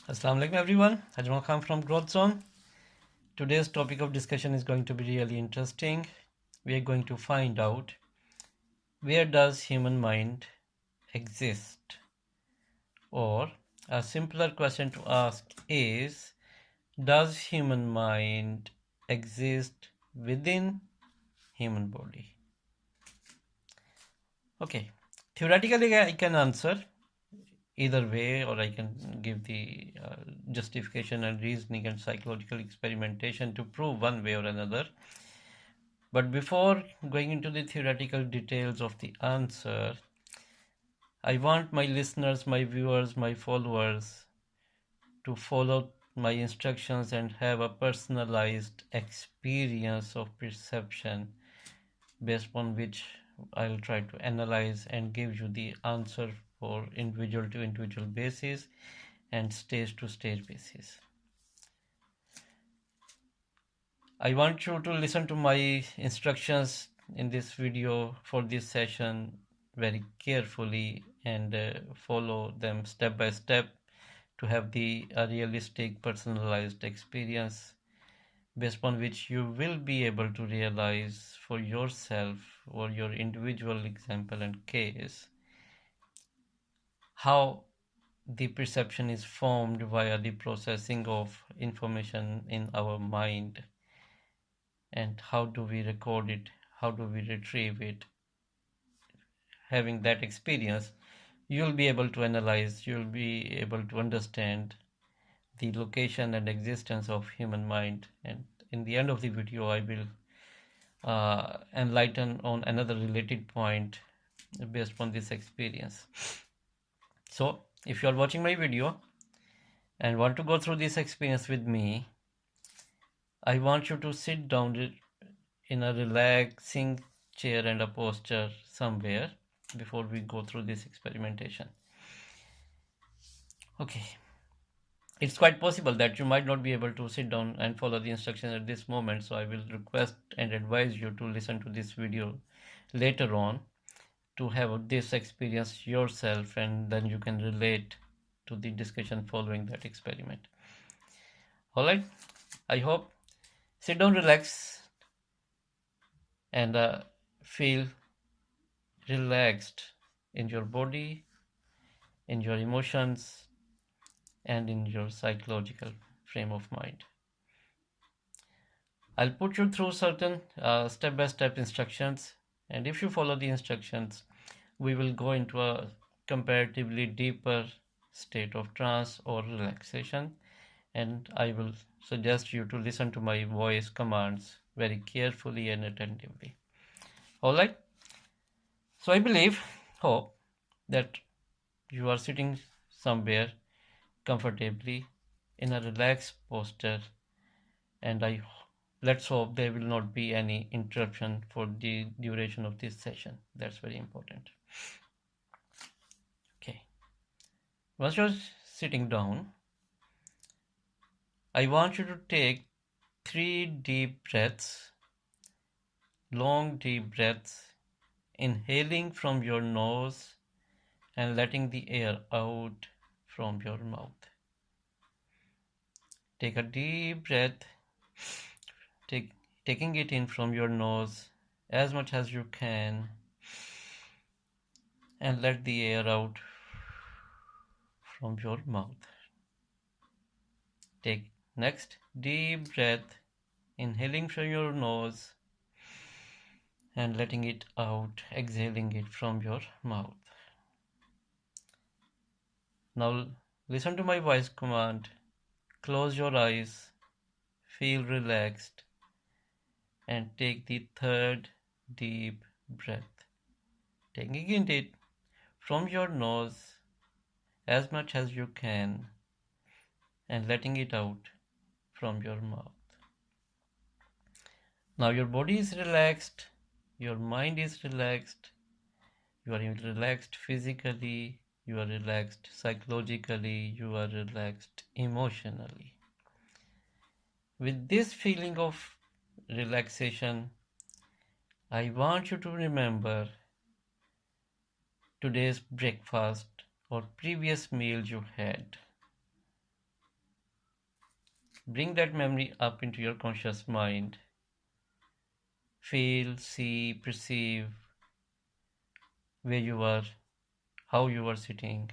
Assalamu alaikum everyone. Ajmal from GrowthZone. Today's topic of discussion is going to be really interesting. We are going to find out where does human mind exist? Or a simpler question to ask is, does human mind exist within human body? Okay. Theoretically, I can answer either way, or I can give the justification and reasoning and psychological experimentation to prove one way or another. But before going into the theoretical details of the answer, I want my listeners, my viewers, my followers to follow my instructions and have a personalized experience of perception based on which I'll try to analyze and give you the answer for individual to individual basis and stage to stage basis. I want you to listen to my instructions in this video for this session very carefully and follow them step by step to have the realistic personalized experience based on which you will be able to realize for yourself or your individual example and case how the perception is formed via the processing of information in our mind, and how do we record it, how do we retrieve it. Having that experience, you'll be able to analyze, you'll be able to understand the location and existence of human mind, and in the end of the video I will enlighten on another related point based on this experience. So if you are watching my video and want to go through this experience with me, I want you to sit down in a relaxing chair and a posture somewhere before we go through this experimentation. Okay, it's quite possible that you might not be able to sit down and follow the instructions at this moment, so I will request and advise you to listen to this video later on to have this experience yourself, and then you can relate to the discussion following that experiment. Alright, I hope. Sit down, relax, and feel relaxed in your body, in your emotions, and in your psychological frame of mind. I'll put you through certain step-by-step instructions, and if you follow the instructions, we will go into a comparatively deeper state of trance or relaxation, and I will suggest you to listen to my voice commands very carefully and attentively. Alright, so I hope that you are sitting somewhere comfortably in a relaxed posture, and let's hope there will not be any interruption for the duration of this session. That's very important. Okay, once you're sitting down, I want you to take 3 deep breaths, long deep breaths, inhaling from your nose and letting the air out from your mouth. Take a deep breath, taking it in from your nose as much as you can, and let the air out from your mouth. Take next deep breath, inhaling from your nose and letting it out, exhaling it from your mouth. Now listen to my voice command. Close your eyes, feel relaxed, and take the third deep breath, taking it from your nose as much as you can and letting it out from your mouth. Now your body is relaxed, your mind is relaxed, you are relaxed physically, you are relaxed psychologically, you are relaxed emotionally. With this feeling of relaxation, I want you to remember today's breakfast or previous meal you had. Bring that memory up into your conscious mind. Feel, see, perceive where you were, how you were sitting,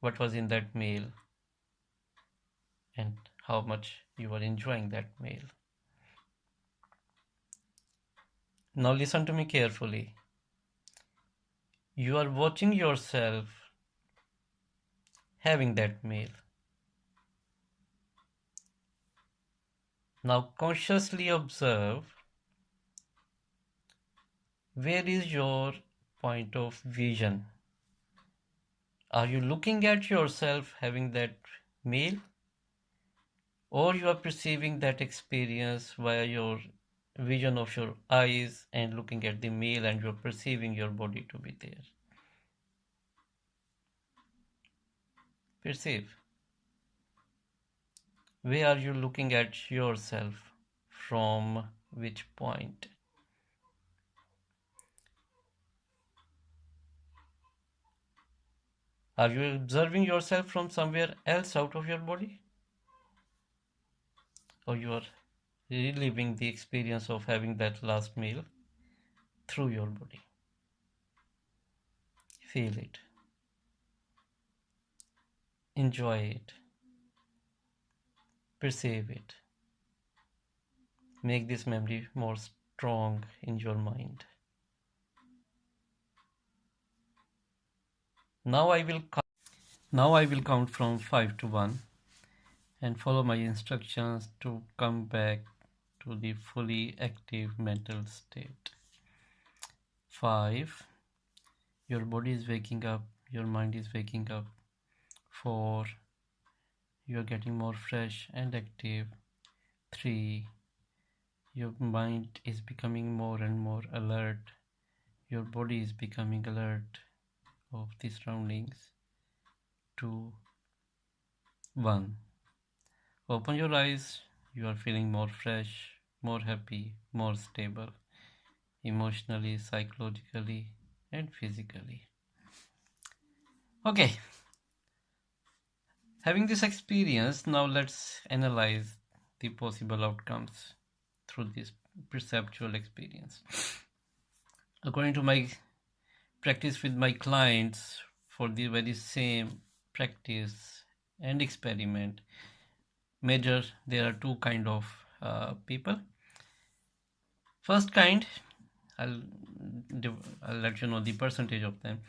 what was in that meal, and how much you were enjoying that meal. Now listen to me carefully. You are watching yourself having that meal. Now consciously observe, where is your point of vision? Are you looking at yourself having that meal, or you are perceiving that experience via your vision of your eyes and looking at the meal, and you're perceiving your body to be there? Perceive. Where are you looking at yourself? From which point? Are you observing yourself from somewhere else out of your body? Or you are reliving the experience of having that last meal through your body? Feel it. Enjoy it. Perceive it. Make this memory more strong in your mind. Now I will count from 5 to 1 and follow my instructions to come back to the fully active mental state. 5. Your body is waking up, your mind is waking up. 4. You are getting more fresh and active. 3. Your mind is becoming more and more alert. Your body is becoming alert of the surroundings. 2. 1. Open your eyes. You are feeling more fresh, more happy, more stable, emotionally, psychologically, and physically. Okay, having this experience, now let's analyze the possible outcomes through this perceptual experience. According to my practice with my clients, for the very same practice and experiment, there are two kind of people. First kind, I'll, I'll let you know the percentage of them.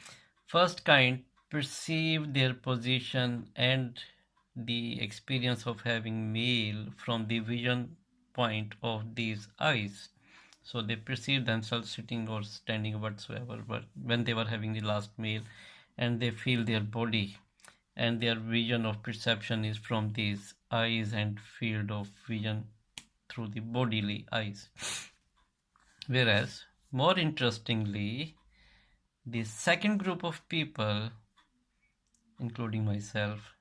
First kind perceive their position and the experience of having meal from the vision point of these eyes. So they perceive themselves sitting or standing whatsoever, but when they were having the last meal, and they feel their body, and their vision of perception is from these eyes and field of vision through the bodily eyes. Whereas, more interestingly, the second group of people, including myself,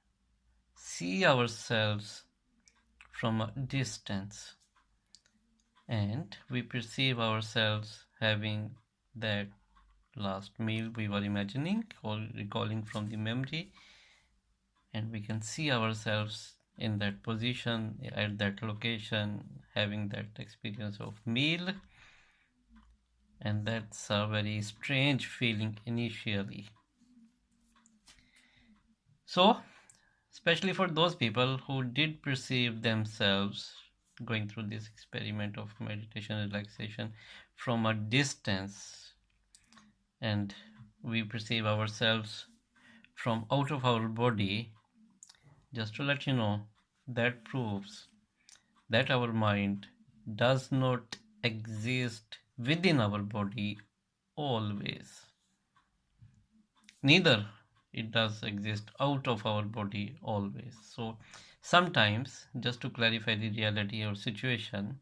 see ourselves from a distance, and we perceive ourselves having that last meal we were imagining or recalling from the memory, and we can see ourselves in that position at that location having that experience of meal. And that's a very strange feeling initially. So, especially for those people who did perceive themselves going through this experiment of meditation relaxation from a distance, and we perceive ourselves from out of our body, just to let you know, that proves that our mind does not exist within our body always. Neither it does exist out of our body always. So sometimes, just to clarify the reality or situation,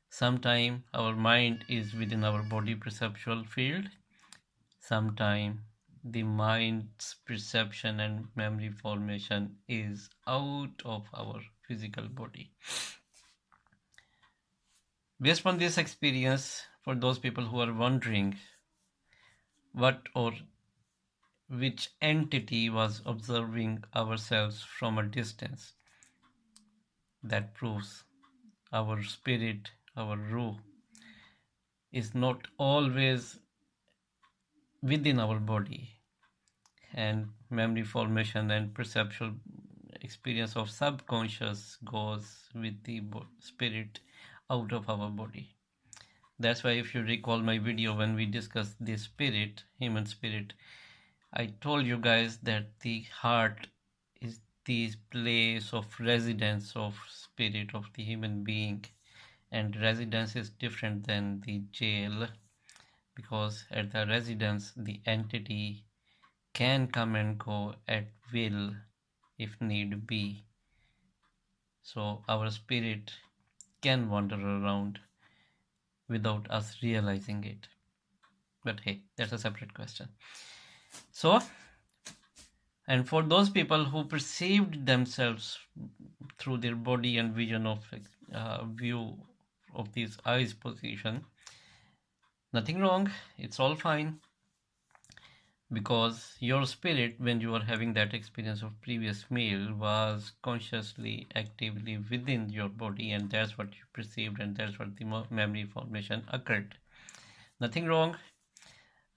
sometimes our mind is within our body perceptual field, sometimes the mind's perception and memory formation is out of our physical body. Based on this experience, for those people who are wondering what or which entity was observing ourselves from a distance, that proves our spirit, our ruh, is not always within our body, and memory formation and perceptual experience of subconscious goes with the spirit out of our body. That's why if you recall my video when we discussed the spirit, human spirit, I told you guys that the heart is the place of residence of spirit of the human being, and residence is different than the jail, because at the residence the entity can come and go at will if need be. So our spirit can wander around without us realizing it. But hey, that's a separate question. So, and for those people who perceived themselves through their body and vision of view of these eyes position, nothing wrong, it's all fine, because your spirit, when you are having that experience of previous meal, was consciously actively within your body, and that's what you perceived, and that's what the memory formation occurred. Nothing wrong.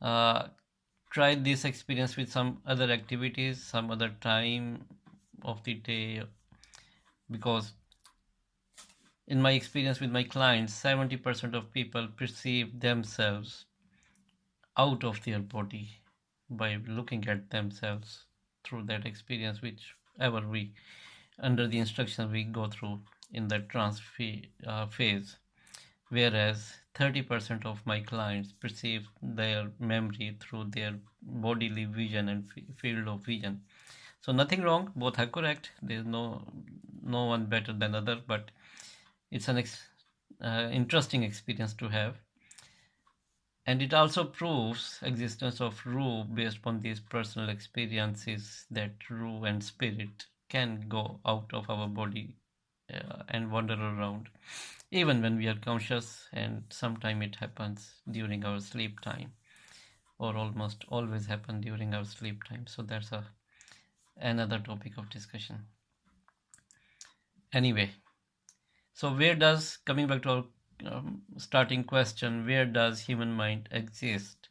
Try this experience with some other activities, some other time of the day, because in my experience with my clients, 70% of people perceive themselves out of their body by looking at themselves through that experience, whichever we, under the instruction we go through in that trance phase. Whereas 30% of my clients perceive their memory through their bodily vision and field of vision. So nothing wrong, both are correct. There's no one better than other, but it's an interesting experience to have. And it also proves existence of Ru based upon these personal experiences, that Ru and spirit can go out of our body and wander around even when we are conscious, and sometimes it happens during our sleep time, or almost always happen during our sleep time. So that's another topic of discussion. Anyway, so coming back to our starting question, where does human mind exist?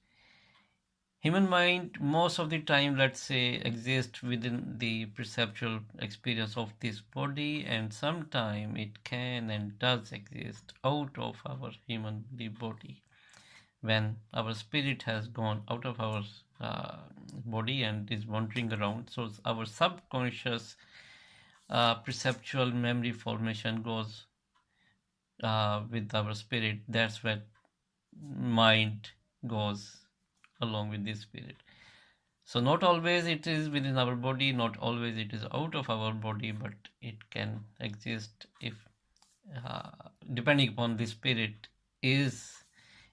Human mind most of the time, let's say, exists within the perceptual experience of this body, and sometimes it can and does exist out of our human body when our spirit has gone out of our body and is wandering around. So our subconscious perceptual memory formation goes with our spirit. That's where mind goes along with the spirit. So not always it is within our body, not always it is out of our body, but it can exist if depending upon the spirit is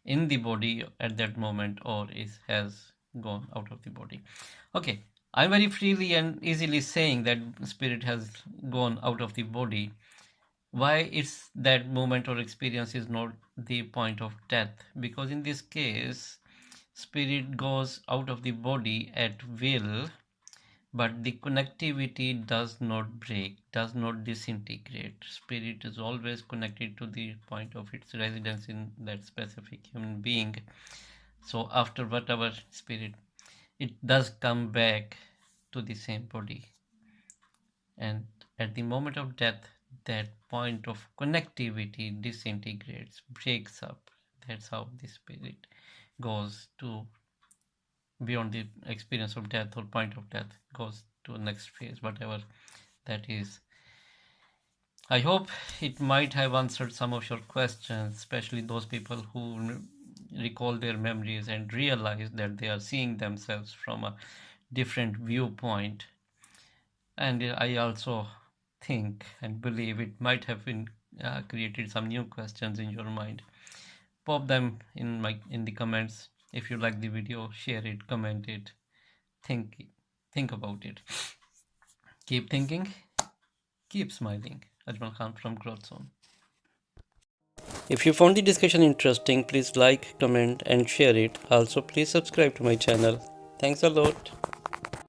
in the body at that moment or has gone out of the body. Okay, I'm very freely and easily saying that spirit has gone out of the body. Why it's that moment or experience is not the point of death? Because in this case, spirit goes out of the body at will, but the connectivity does not break, does not disintegrate. Spirit is always connected to the point of its residence in that specific human being. So after whatever spirit, it does come back to the same body. And at the moment of death, that point of connectivity disintegrates, breaks up. That's how the spirit goes to beyond the experience of death or point of death, goes to the next phase, whatever that is. I hope it might have answered some of your questions, especially those people who recall their memories and realize that they are seeing themselves from a different viewpoint. And I also think and believe it might have been created some new questions in your mind. Pop them in the comments. If you like the video, share it, comment it, think about it. Keep thinking, keep smiling. Ajmal Khan from GrowthZone. If you found the discussion interesting, please like, comment and share it. Also, please subscribe to my channel. Thanks a lot.